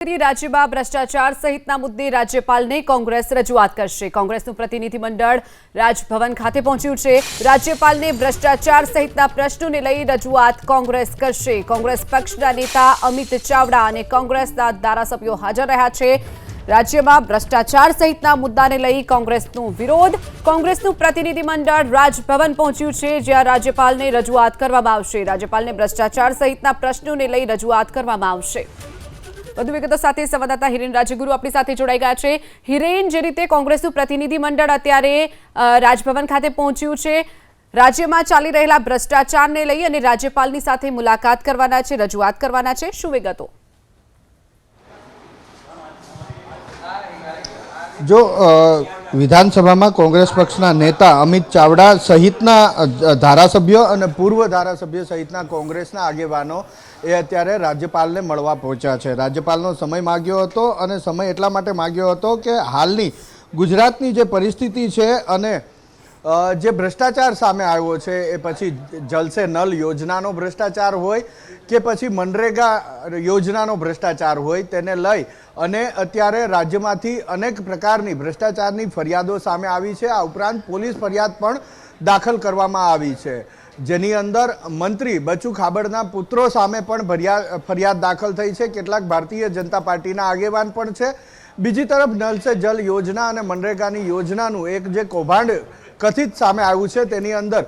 રાજ્યમાં ભ્રષ્ટાચાર સહિતના મુદ્દે રાજ્યપાલને કોંગ્રેસ રજૂઆત કરશે। કોંગ્રેસનું પ્રતિનિધિમંડળ રાજભવન ખાતે પહોંચ્યું છે। રાજ્યપાલને ભ્રષ્ટાચાર સહિતના પ્રશ્નોને લઈ રજૂઆત કોંગ્રેસ કરશે। કોંગ્રેસ પક્ષના નેતા અમિત ચાવડા અને કોંગ્રેસના ધારાસભ્યો હાજર રહ્યા છે। રાજ્યમાં ભ્રષ્ટાચાર સહિતના મુદ્દાને લઈ કોંગ્રેસનો વિરોધ। કોંગ્રેસનું પ્રતિનિધિમંડળ રાજભવન પહોંચ્યું છે, જ્યાં રાજ્યપાલને રજૂઆત કરવામાં આવશે। રાજ્યપાલને ભ્રષ્ટાચાર સહિતના પ્રશ્નોને લઈ રજૂઆત કરવામાં આવશે। વધુ વિગતો સાથે સંવાદદાતા હિરેન રાજગુરુ આપણી સાથે જોડાઈ ગયા છે। હિરેન, જે રીતે કોંગ્રેસનું પ્રતિનિધિમંડળ અત્યારે રાજભવન ખાતે પહોંચ્યું છે, રાજ્યમાં ચાલી રહેલા ભ્રષ્ટાચારને લઈ અને રાજ્યપાલની સાથે મુલાકાત કરવાના છે, રજૂઆત કરવાના છે, શું વિગતો? જો વિધાનસભામાં કોંગ્રેસ પક્ષના નેતા અમિત ચાવડા સહિતના ધારાસભ્યો અને પૂર્વ ધારાસભ્ય સહિતના કોંગ્રેસના આગેવાનો એ અત્યારે રાજ્યપાલને મળવા પહોંચ્યા છે। રાજ્યપાલનો સમય માગ્યો હતો અને સમય એટલા માટે માગ્યો હતો કે હાલની ગુજરાતની જે પરિસ્થિતિ છે અને જે ભ્રષ્ટાચાર સામે આવ્યો છે, એ પછી જલ સે નલ યોજનાનો ભ્રષ્ટાચાર હોય કે પછી મનરેગા યોજનાનો ભ્રષ્ટાચાર હોય, તેને લઈ અને અત્યારે રાજ્યમાંથી અનેક પ્રકારની ભ્રષ્ટાચારની ફરિયાદો સામે આવી છે। આ ઉપરાંત પોલીસ ફરિયાદ પણ દાખલ કરવામાં આવી છે, જેની અંદર મંત્રી બચુ ખાબડના પુત્રો સામે પણ ફરિયાદ દાખલ થઈ છે। કેટલાક ભારતીય જનતા પાર્ટીના આગેવાન પણ છે। બીજી તરફ નલ સે જલ યોજના અને મનરેગાની યોજનાનું એક જે કૌભાંડ કથિત સામે આવ્યું છે, તેની અંદર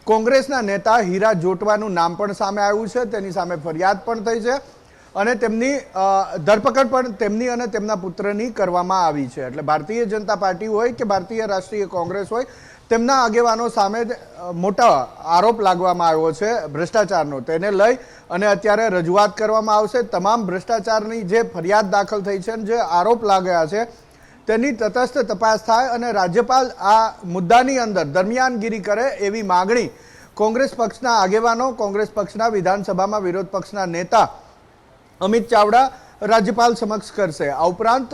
કોંગ્રેસના નેતા હીરા જોટવાનું નામ પણ સામે આવ્યું છે। તેની સામે ફરિયાદ પણ થઈ છે અને તેમની ધરપકડ પણ તેમની અને તેમના પુત્રની કરવામાં આવી છે। એટલે ભારતીય જનતા પાર્ટી હોય કે ભારતીય રાષ્ટ્રીય કોંગ્રેસ હોય, તેમના આગેવાનો સામે મોટા આરોપ લાગવામાં આવ્યો છે ભ્રષ્ટાચારનો, તેને લઈ અને અત્યારે રજૂઆત કરવામાં આવશે। તમામ ભ્રષ્ટાચારની જે ફરિયાદ દાખલ થઈ છે અને જે આરોપ લાગ્યા છે, તેની તટસ્થ તપાસ થાય અને રાજ્યપાલ આ મુદ્દાની અંદર દરમિયાનગીરી કરે એવી માગણી કોંગ્રેસ પક્ષના આગેવાનો, કોંગ્રેસ પક્ષના વિધાનસભામાં વિરોધ પક્ષના નેતા અમિત ચાવડા રાજ્યપાલ સમક્ષ કરશે। આ ઉપરાંત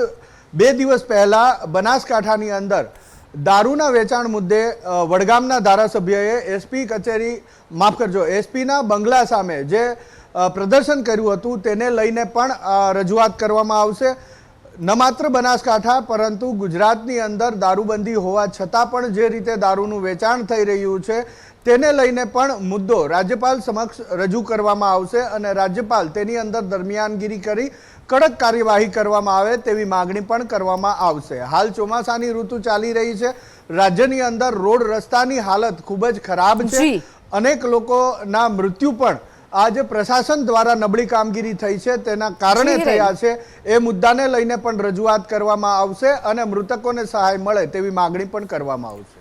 2 દિવસ પહેલા બનાસકાંઠાની અંદર દારૂના વેચાણ મુદ્દે વડગામના ધારાસભ્યએ એસપી કચેરી એસપીના બંગલા સામે જે પ્રદર્શન કર્યું હતું, તેને લઈને પણ રજૂઆત કરવામાં આવશે। ન માત્ર બનાસકાંઠા પરંતુ ગુજરાતની અંદર દારૂબંધી હોવા છતાં પણ જે રીતે દારૂનું વેચાણ થઈ રહ્યું છે, તેને લઈને પણ મુદ્દો રાજ્યપાલ સમક્ષ રજૂ કરવામાં આવશે અને રાજ્યપાલ તેની અંદર દરમિયાનગીરી કરી કડક કાર્યવાહી કરવામાં આવે તેવી માગણી પણ કરવામાં આવશે। હાલ ચોમાસાની ઋતુ ચાલી રહી છે, રાજ્યની અંદર રોડ રસ્તાની હાલત ખૂબ જ ખરાબ છે। અનેક લોકોના મૃત્યુ પણ આ જે પ્રશાસન દ્વારા નબળી કામગીરી થઈ છે તેના કારણે થયા છે, એ મુદ્દાને લઈને પણ રજૂઆત કરવામાં આવશે અને મૃતકોને સહાય મળે તેવી માગણી પણ કરવામાં આવશે।